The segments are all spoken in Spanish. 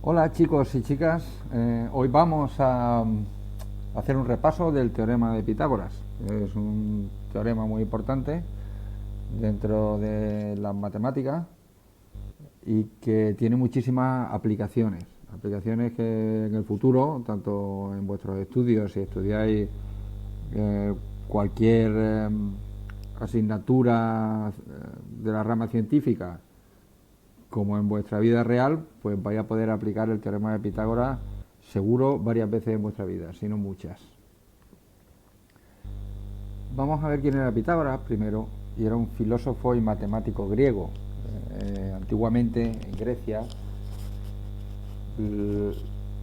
Hola chicos y chicas, hoy vamos a hacer un repaso del teorema de Pitágoras. Es un teorema muy importante dentro de las matemáticas y que tiene muchísimas aplicaciones que en el futuro, tanto en vuestros estudios, si estudiáis cualquier asignatura de la rama científica, como en vuestra vida real, pues vais a poder aplicar el teorema de Pitágoras seguro varias veces en vuestra vida, si no muchas. Vamos a ver quién era Pitágoras primero, y era un filósofo y matemático griego. Antiguamente en Grecia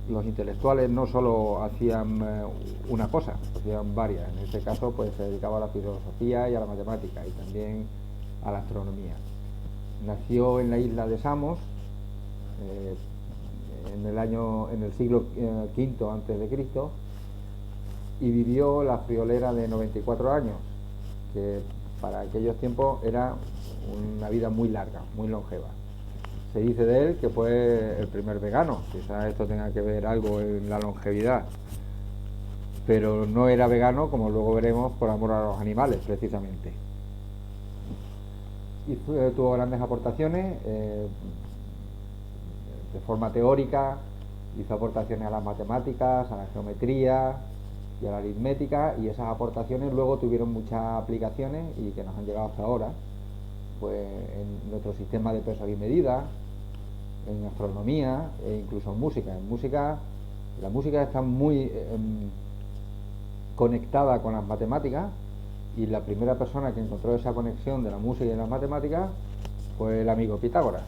los intelectuales no solo hacían una cosa, hacían varias. En este caso pues se dedicaba a la filosofía y a la matemática y también a la astronomía. Nació en la isla de Samos en el siglo V antes de Cristo y vivió la friolera de 94 años, que para aquellos tiempos era una vida muy larga, muy longeva. Se dice de él que fue el primer vegano, quizás esto tenga que ver algo en la longevidad, pero no era vegano, como luego veremos, por amor a los animales, precisamente. Y tuvo grandes aportaciones de forma teórica, hizo aportaciones a las matemáticas, a la geometría y a la aritmética, y esas aportaciones luego tuvieron muchas aplicaciones y que nos han llegado hasta ahora, pues en nuestro sistema de pesos y medidas, en astronomía e incluso en música. La música está muy conectada con las matemáticas, y la primera persona que encontró esa conexión de la música y las matemáticas fue el amigo Pitágoras.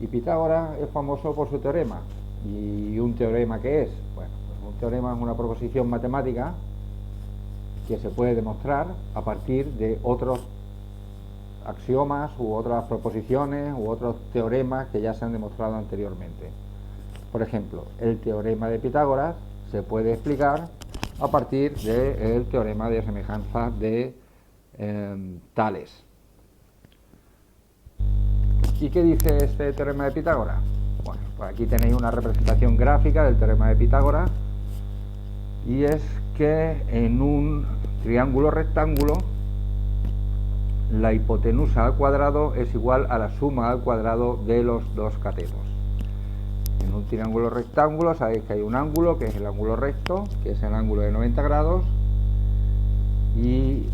Y Pitágoras es famoso por su teorema. ¿Y un teorema qué es? Bueno, pues un teorema es una proposición matemática que se puede demostrar a partir de otros axiomas u otras proposiciones u otros teoremas que ya se han demostrado anteriormente. Por ejemplo, el teorema de Pitágoras se puede explicar a partir del teorema de semejanza de Tales. ¿Y qué dice este teorema de Pitágoras? Bueno, pues aquí tenéis una representación gráfica del teorema de Pitágoras, y es que en un triángulo rectángulo la hipotenusa al cuadrado es igual a la suma al cuadrado de los dos catetos. En un triángulo rectángulo sabéis que hay un ángulo, que es el ángulo recto, que es el ángulo de 90 grados, y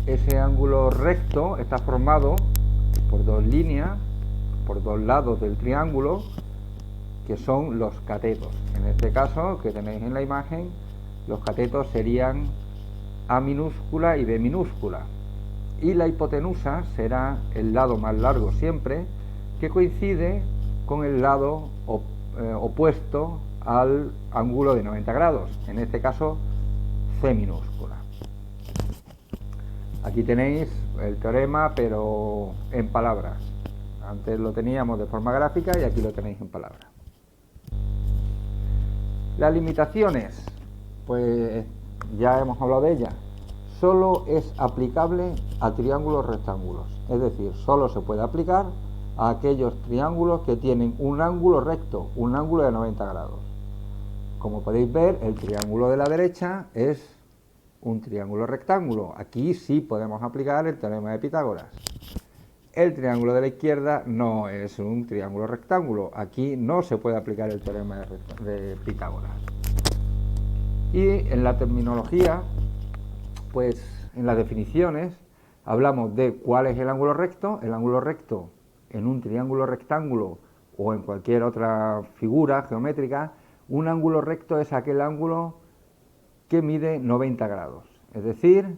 ese ángulo recto está formado por dos líneas, por dos lados del triángulo, que son los catetos. En este caso, que tenéis en la imagen, los catetos serían A minúscula y B minúscula. Y la hipotenusa será el lado más largo siempre, que coincide con el lado opuesto al ángulo de 90 grados, en este caso C minúscula. Aquí tenéis el teorema, pero en palabras. Antes lo teníamos de forma gráfica y aquí lo tenéis en palabras. Las limitaciones, pues ya hemos hablado de ellas. Solo es aplicable a triángulos rectángulos, es decir, solo se puede aplicar a aquellos triángulos que tienen un ángulo recto, un ángulo de 90 grados. Como podéis ver, el triángulo de la derecha es un triángulo rectángulo. Aquí sí podemos aplicar el teorema de Pitágoras. El triángulo de la izquierda no es un triángulo rectángulo. Aquí no se puede aplicar el teorema de Pitágoras. Y en la terminología, pues en las definiciones, hablamos de cuál es el ángulo recto. El ángulo recto en un triángulo rectángulo o en cualquier otra figura geométrica, un ángulo recto es aquel ángulo que mide 90 grados. Es decir,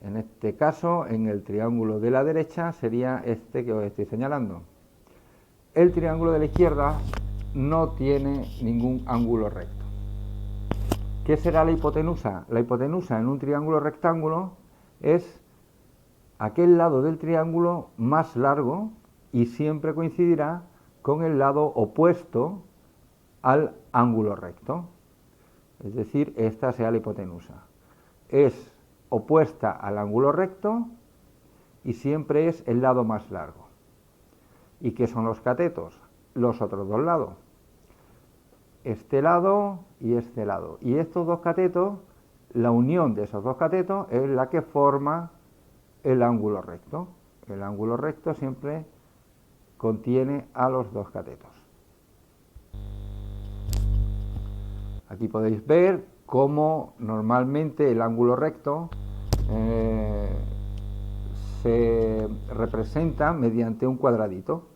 en este caso, en el triángulo de la derecha sería este que os estoy señalando. El triángulo de la izquierda no tiene ningún ángulo recto. ¿Qué será la hipotenusa? La hipotenusa en un triángulo rectángulo es aquel lado del triángulo más largo y siempre coincidirá con el lado opuesto al ángulo recto. Es decir, esta será la hipotenusa. Es opuesta al ángulo recto y siempre es el lado más largo. ¿Y qué son los catetos? los otros dos lados, este lado y este lado. Y estos dos catetos, la unión de esos dos catetos es la que forma el ángulo recto. El ángulo recto siempre contiene a los dos catetos. Aquí podéis ver cómo normalmente el ángulo recto se representa mediante un cuadradito.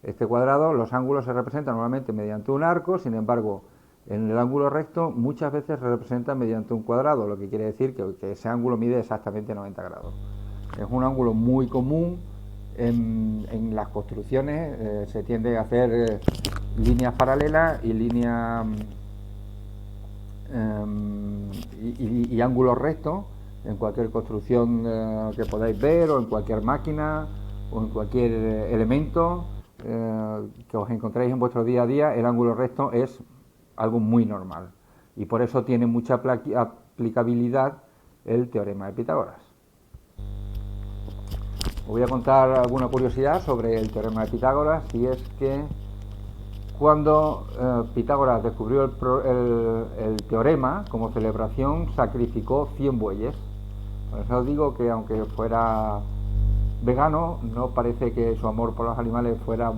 Este cuadrado, los ángulos se representan normalmente mediante un arco, sin embargo, en el ángulo recto muchas veces se representa mediante un cuadrado, lo que quiere decir que ese ángulo mide exactamente 90 grados. Es un ángulo muy común en las construcciones, se tiende a hacer líneas paralelas y líneas y ángulos rectos en cualquier construcción que podáis ver, o en cualquier máquina, o en cualquier elemento que os encontréis en vuestro día a día. El ángulo recto es algo muy normal y por eso tiene mucha aplicabilidad el teorema de Pitágoras. Os voy a contar alguna curiosidad sobre el teorema de Pitágoras, y es que cuando Pitágoras descubrió el teorema, como celebración sacrificó 100 bueyes. Por eso os digo que aunque fuera vegano, no parece que su amor por los animales fuera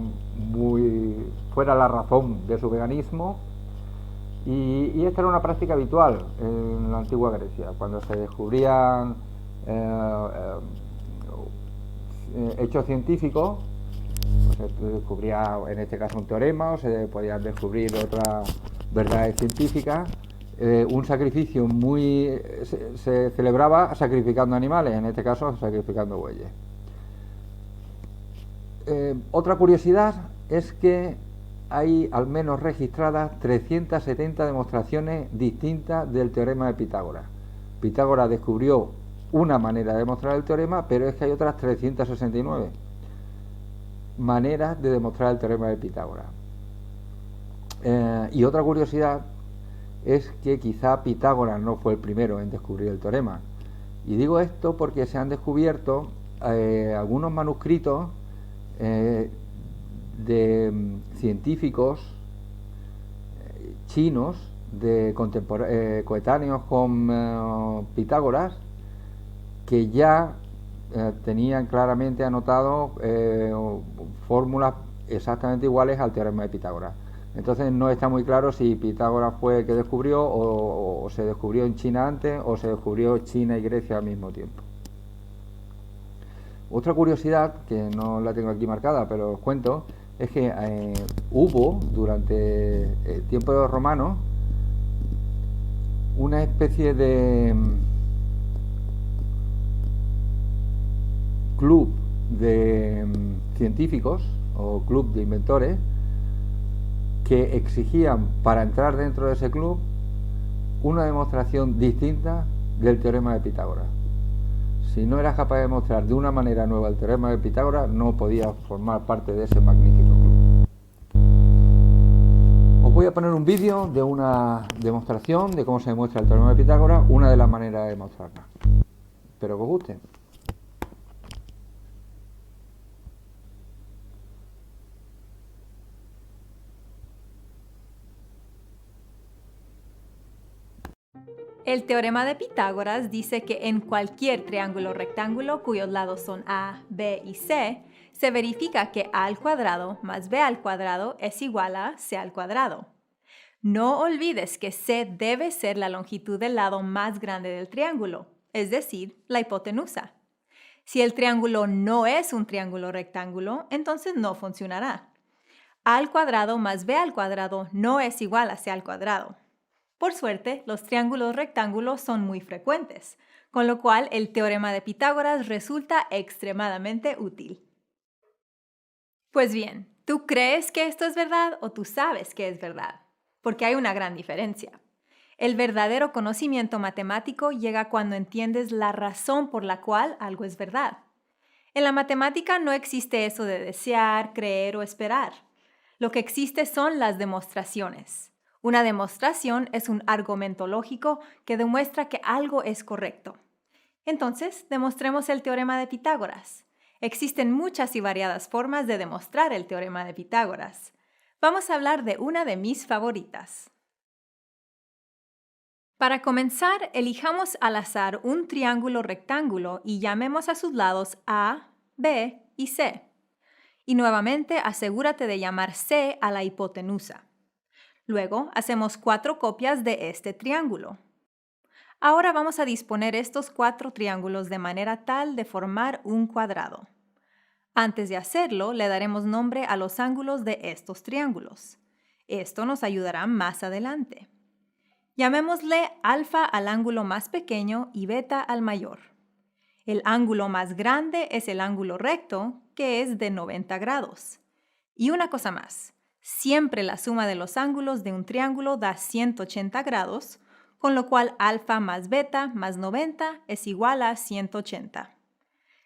la razón de su veganismo. Y esta era una práctica habitual en la antigua Grecia. Cuando se descubrían hechos científicos, pues se descubría en este caso un teorema, o se podían descubrir otras verdades científicas. Un sacrificio se celebraba sacrificando animales, en este caso sacrificando bueyes. Otra curiosidad es que hay al menos registradas 370 demostraciones distintas del teorema de Pitágoras. Pitágoras descubrió una manera de demostrar el teorema, pero es que hay otras 369 maneras de demostrar el teorema de Pitágoras. Y otra curiosidad es que quizá Pitágoras no fue el primero en descubrir el teorema. Y digo esto porque se han descubierto algunos manuscritos de científicos chinos coetáneos con Pitágoras, que ya tenían claramente anotado fórmulas exactamente iguales al teorema de Pitágoras. Entonces no está muy claro si Pitágoras fue el que descubrió, o se descubrió en China antes, o se descubrió China y Grecia al mismo tiempo. Otra curiosidad, que no la tengo aquí marcada, pero os cuento, es que hubo durante el tiempo de los romanos una especie de club de científicos o club de inventores que exigían, para entrar dentro de ese club, una demostración distinta del teorema de Pitágoras. Si no eras capaz de demostrar de una manera nueva el teorema de Pitágoras, no podías formar parte de ese magnífico club. Os voy a poner un vídeo de una demostración de cómo se demuestra el teorema de Pitágoras, una de las maneras de demostrarla. Espero que os guste. El teorema de Pitágoras dice que en cualquier triángulo rectángulo cuyos lados son A, B y C, se verifica que A al cuadrado más B al cuadrado es igual a C al cuadrado. No olvides que C debe ser la longitud del lado más grande del triángulo, es decir, la hipotenusa. Si el triángulo no es un triángulo rectángulo, entonces no funcionará. A al cuadrado más B al cuadrado no es igual a C al cuadrado. Por suerte, los triángulos rectángulos son muy frecuentes, con lo cual el teorema de Pitágoras resulta extremadamente útil. Pues bien, ¿tú crees que esto es verdad o tú sabes que es verdad? Porque hay una gran diferencia. El verdadero conocimiento matemático llega cuando entiendes la razón por la cual algo es verdad. En la matemática no existe eso de desear, creer o esperar. Lo que existe son las demostraciones. Una demostración es un argumento lógico que demuestra que algo es correcto. Entonces, demostremos el teorema de Pitágoras. Existen muchas y variadas formas de demostrar el teorema de Pitágoras. Vamos a hablar de una de mis favoritas. Para comenzar, elijamos al azar un triángulo rectángulo y llamemos a sus lados A, B y C. Y nuevamente asegúrate de llamar C a la hipotenusa. Luego hacemos 4 copias de este triángulo. Ahora vamos a disponer estos 4 triángulos de manera tal de formar un cuadrado. Antes de hacerlo, le daremos nombre a los ángulos de estos triángulos. Esto nos ayudará más adelante. Llamémosle alfa al ángulo más pequeño y beta al mayor. El ángulo más grande es el ángulo recto, que es de 90 grados. Y una cosa más, siempre la suma de los ángulos de un triángulo da 180 grados, con lo cual alfa más beta más 90 es igual a 180.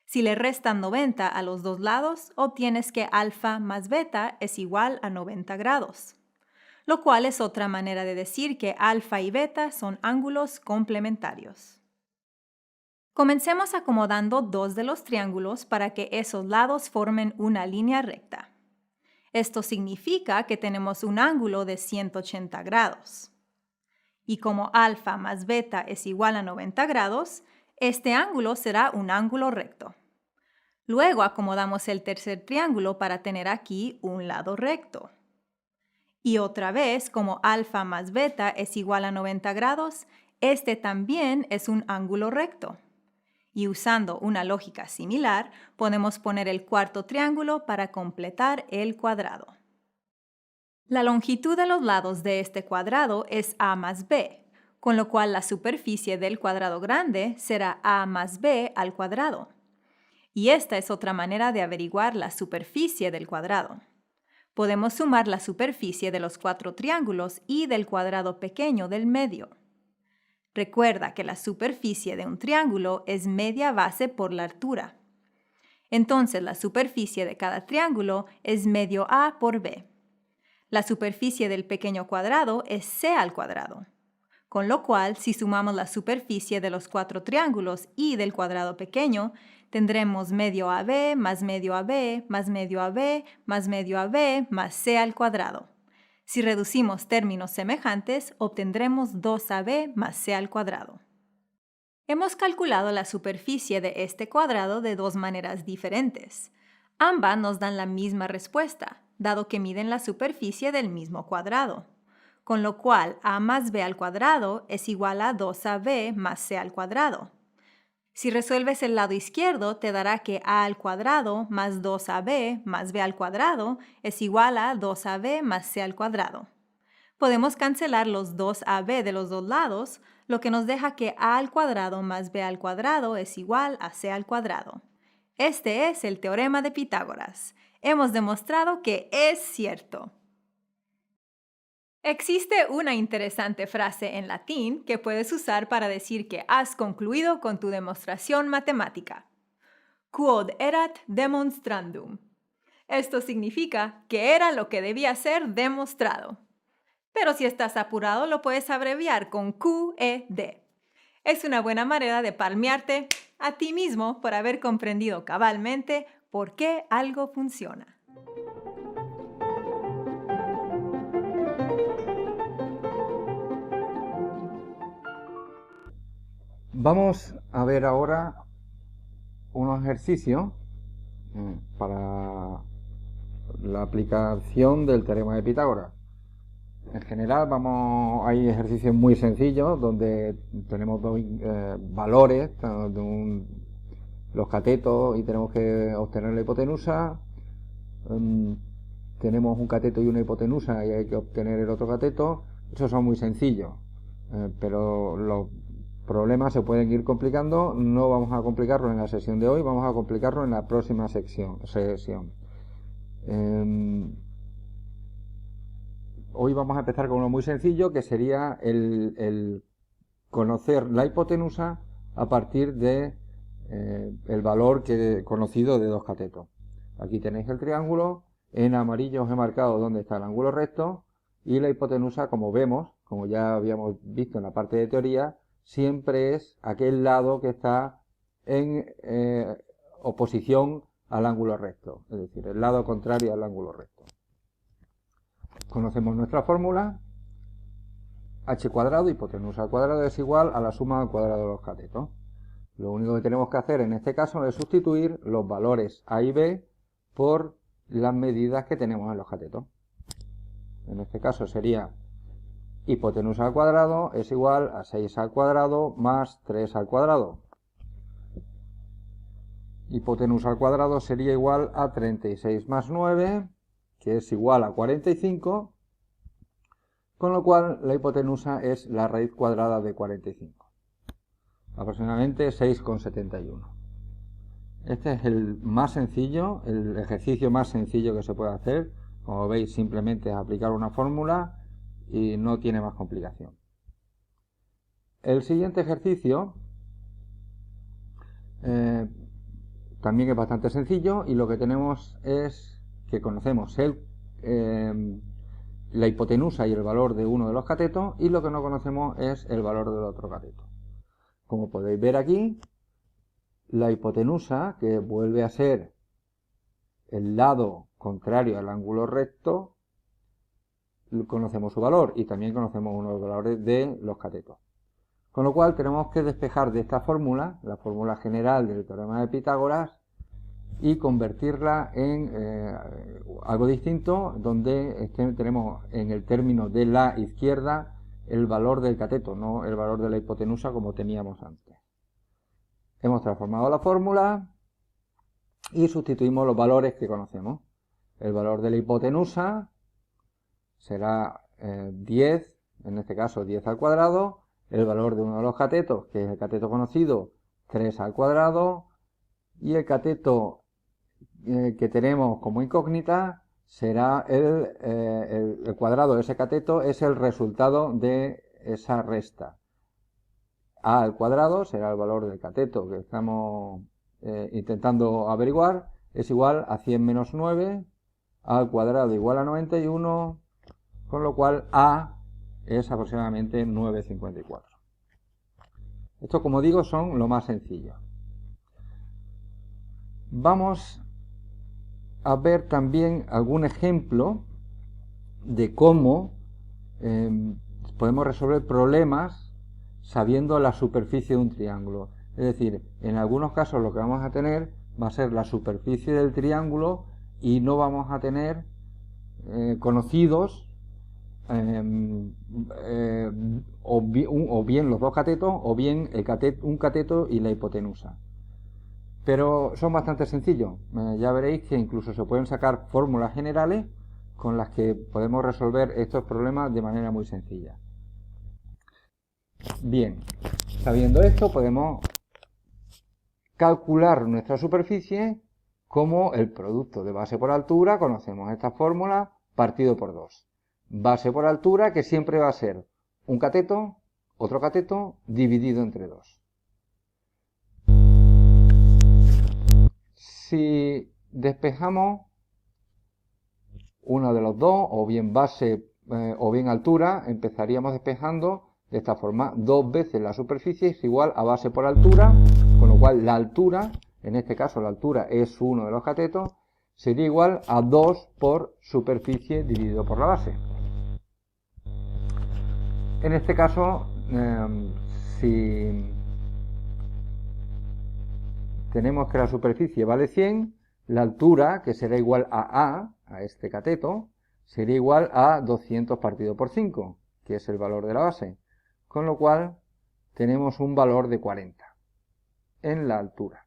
Si le restan 90 a los dos lados, obtienes que alfa más beta es igual a 90 grados, lo cual es otra manera de decir que alfa y beta son ángulos complementarios. Comencemos acomodando 2 de los triángulos para que esos lados formen una línea recta. Esto significa que tenemos un ángulo de 180 grados. Y como alfa más beta es igual a 90 grados, este ángulo será un ángulo recto. Luego acomodamos el tercer triángulo para tener aquí un lado recto. Y otra vez, como alfa más beta es igual a 90 grados, este también es un ángulo recto. Y usando una lógica similar, podemos poner el cuarto triángulo para completar el cuadrado. La longitud de los lados de este cuadrado es a más b, con lo cual la superficie del cuadrado grande será a más b al cuadrado. Y esta es otra manera de averiguar la superficie del cuadrado. Podemos sumar la superficie de los 4 triángulos y del cuadrado pequeño del medio. Recuerda que la superficie de un triángulo es media base por la altura. Entonces la superficie de cada triángulo es medio a por b. La superficie del pequeño cuadrado es c al cuadrado. Con lo cual, si sumamos la superficie de los 4 triángulos y del cuadrado pequeño, tendremos medio AB más medio AB más medio AB más medio AB más c al cuadrado. Si reducimos términos semejantes, obtendremos 2AB más c al cuadrado. Hemos calculado la superficie de este cuadrado de 2 maneras diferentes. Ambas nos dan la misma respuesta, dado que miden la superficie del mismo cuadrado. Con lo cual, a más b al cuadrado es igual a 2ab más c al cuadrado. Si resuelves el lado izquierdo, te dará que a al cuadrado más 2ab más b al cuadrado es igual a 2ab más c al cuadrado. Podemos cancelar los 2ab de los dos lados, lo que nos deja que a al cuadrado más b al cuadrado es igual a c al cuadrado. Este es el teorema de Pitágoras. Hemos demostrado que es cierto. Existe una interesante frase en latín que puedes usar para decir que has concluido con tu demostración matemática. Quod erat demonstrandum. Esto significa que era lo que debía ser demostrado. Pero si estás apurado, lo puedes abreviar con QED. Es una buena manera de palmearte a ti mismo por haber comprendido cabalmente por qué algo funciona. Vamos a ver ahora unos ejercicios para la aplicación del teorema de Pitágoras. En general hay ejercicios muy sencillos donde tenemos dos valores, los catetos, y tenemos que obtener la hipotenusa. Tenemos un cateto y una hipotenusa y hay que obtener el otro cateto. Esos son muy sencillos, pero los problemas se pueden ir complicando. No vamos a complicarlo en la sesión de hoy, vamos a complicarlo en la próxima sesión. Hoy vamos a empezar con uno muy sencillo, que sería el conocer la hipotenusa a partir de el valor conocido de dos catetos. Aquí tenéis el triángulo, en amarillo os he marcado dónde está el ángulo recto, y la hipotenusa, como vemos, como ya habíamos visto en la parte de teoría, siempre es aquel lado que está en oposición al ángulo recto, es decir, el lado contrario al ángulo recto. conocemos nuestra fórmula. H cuadrado, hipotenusa al cuadrado, es igual a la suma al cuadrado de los catetos. Lo único que tenemos que hacer en este caso es sustituir los valores A y B por las medidas que tenemos en los catetos. En este caso sería hipotenusa al cuadrado es igual a 6 al cuadrado más 3 al cuadrado. Hipotenusa al cuadrado sería igual a 36 más 9, que es igual a 45, con lo cual la hipotenusa es la raíz cuadrada de 45, aproximadamente 6,71. Este es el más sencillo, el ejercicio más sencillo que se puede hacer. Como veis, simplemente es aplicar una fórmula y no tiene más complicación. El siguiente ejercicio también es bastante sencillo, y lo que tenemos es que conocemos la hipotenusa y el valor de uno de los catetos, y lo que no conocemos es el valor del otro cateto. Como podéis ver aquí, la hipotenusa, que vuelve a ser el lado contrario al ángulo recto, conocemos su valor y también conocemos uno de los valores de los catetos. Con lo cual tenemos que despejar de esta fórmula, la fórmula general del teorema de Pitágoras, y convertirla en algo distinto, donde tenemos en el término de la izquierda el valor del cateto, no el valor de la hipotenusa como teníamos antes. Hemos transformado la fórmula y sustituimos los valores que conocemos. El valor de la hipotenusa será 10, en este caso 10 al cuadrado. El valor de uno de los catetos, que es el cateto conocido, 3 al cuadrado. Y el cateto que tenemos como incógnita será el cuadrado de ese cateto, es el resultado de esa resta. A al cuadrado será el valor del cateto que estamos intentando averiguar, es igual a 100 menos 9, A al cuadrado igual a 91, con lo cual A es aproximadamente 9,54. Esto, como digo, son lo más sencillo. Vamos a ver también algún ejemplo de cómo podemos resolver problemas sabiendo la superficie de un triángulo. Es decir, en algunos casos lo que vamos a tener va a ser la superficie del triángulo y no vamos a tener conocidos o bien los dos catetos o bien un cateto y la hipotenusa. Pero son bastante sencillos. Ya veréis que incluso se pueden sacar fórmulas generales con las que podemos resolver estos problemas de manera muy sencilla. Bien, sabiendo esto, podemos calcular nuestra superficie como el producto de base por altura. Conocemos esta fórmula, partido por 2. Base por altura, que siempre va a ser un cateto, otro cateto, dividido entre 2. Si despejamos uno de los dos, o bien base o bien altura, empezaríamos despejando de esta forma. 2 veces la superficie es igual a base por altura, con lo cual la altura, en este caso la altura es uno de los catetos, sería igual a 2 por superficie dividido por la base. En este caso, si tenemos que la superficie vale 100, la altura, que será igual a este cateto, sería igual a 200 partido por 5, que es el valor de la base. Con lo cual, tenemos un valor de 40 en la altura.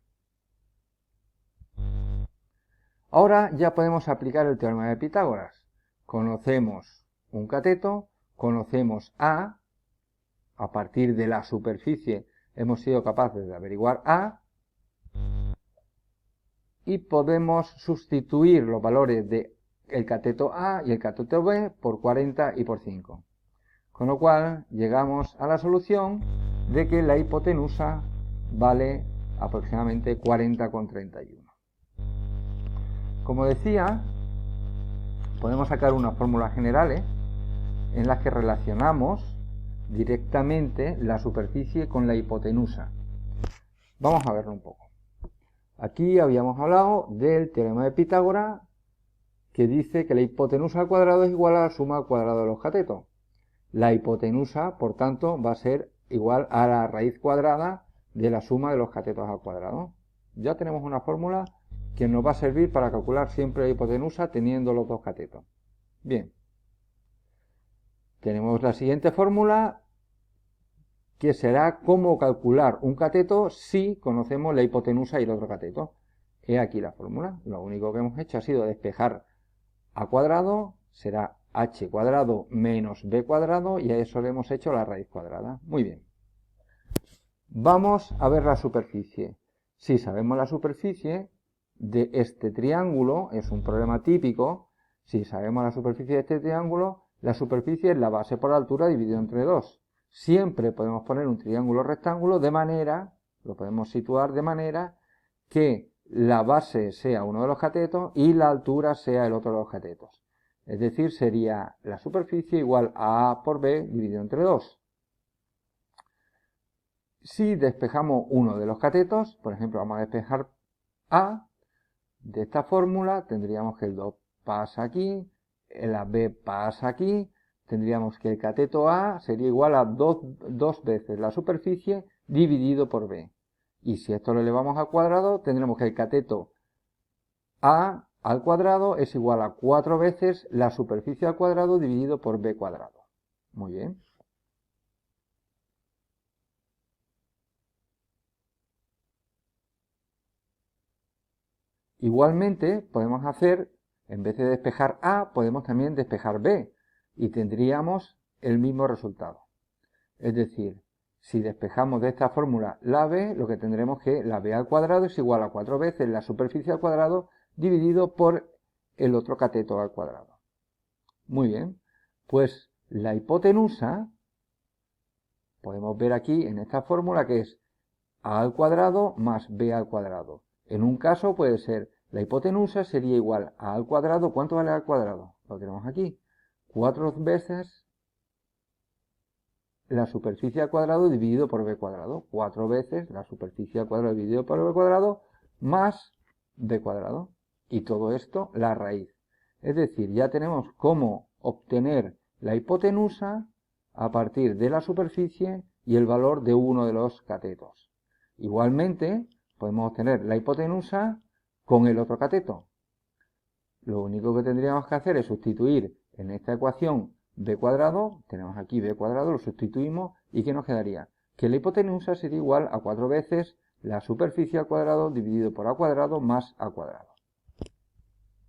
Ahora ya podemos aplicar el teorema de Pitágoras. Conocemos un cateto, conocemos a partir de la superficie hemos sido capaces de averiguar A, y podemos sustituir los valores de el cateto A y el cateto B por 40 y por 5. Con lo cual llegamos a la solución de que la hipotenusa vale aproximadamente 40,31. Como decía, podemos sacar unas fórmulas generales en las que relacionamos directamente la superficie con la hipotenusa. Vamos a verlo un poco. Aquí habíamos hablado del teorema de Pitágoras, que dice que la hipotenusa al cuadrado es igual a la suma al cuadrado de los catetos. La hipotenusa, por tanto, va a ser igual a la raíz cuadrada de la suma de los catetos al cuadrado. Ya tenemos una fórmula que nos va a servir para calcular siempre la hipotenusa teniendo los dos catetos. Bien. Tenemos la siguiente fórmula, que será cómo calcular un cateto si conocemos la hipotenusa y el otro cateto. He aquí la fórmula. Lo único que hemos hecho ha sido despejar a cuadrado, será h cuadrado menos b cuadrado, y a eso le hemos hecho la raíz cuadrada. Muy bien. Vamos a ver la superficie. Si sabemos la superficie de este triángulo, es un problema típico, si sabemos la superficie de este triángulo, la superficie es la base por altura dividido entre 2. Siempre podemos poner un triángulo rectángulo de manera, lo podemos situar de manera que la base sea uno de los catetos y la altura sea el otro de los catetos. Es decir, sería la superficie igual a A por B dividido entre 2. Si despejamos uno de los catetos, por ejemplo, vamos a despejar A, de esta fórmula tendríamos que el 2 pasa aquí, la B pasa aquí, tendríamos que el cateto A sería igual a 2 veces la superficie dividido por B. Y si esto lo elevamos al cuadrado, tendremos que el cateto A al cuadrado es igual a 4 veces la superficie al cuadrado dividido por B cuadrado. Muy bien. Igualmente, podemos hacer, en vez de despejar A, podemos también despejar B, y tendríamos el mismo resultado. Es decir, si despejamos de esta fórmula la B, lo que tendremos que la B al cuadrado es igual a 4 veces la superficie al cuadrado dividido por el otro cateto al cuadrado. Muy bien, pues la hipotenusa, podemos ver aquí en esta fórmula que es A al cuadrado más B al cuadrado. En un caso puede ser, la hipotenusa sería igual a al cuadrado, ¿cuánto vale A al cuadrado? Lo tenemos aquí, 4 veces la superficie al cuadrado dividido por b cuadrado. 4 veces la superficie al cuadrado dividido por b cuadrado más b cuadrado. Y todo esto la raíz. Es decir, ya tenemos cómo obtener la hipotenusa a partir de la superficie y el valor de uno de los catetos. Igualmente, podemos obtener la hipotenusa con el otro cateto. Lo único que tendríamos que hacer es sustituir en esta ecuación b cuadrado, tenemos aquí b cuadrado, lo sustituimos, ¿y qué nos quedaría? Que la hipotenusa sería igual a 4 veces la superficie al cuadrado dividido por a cuadrado más a cuadrado.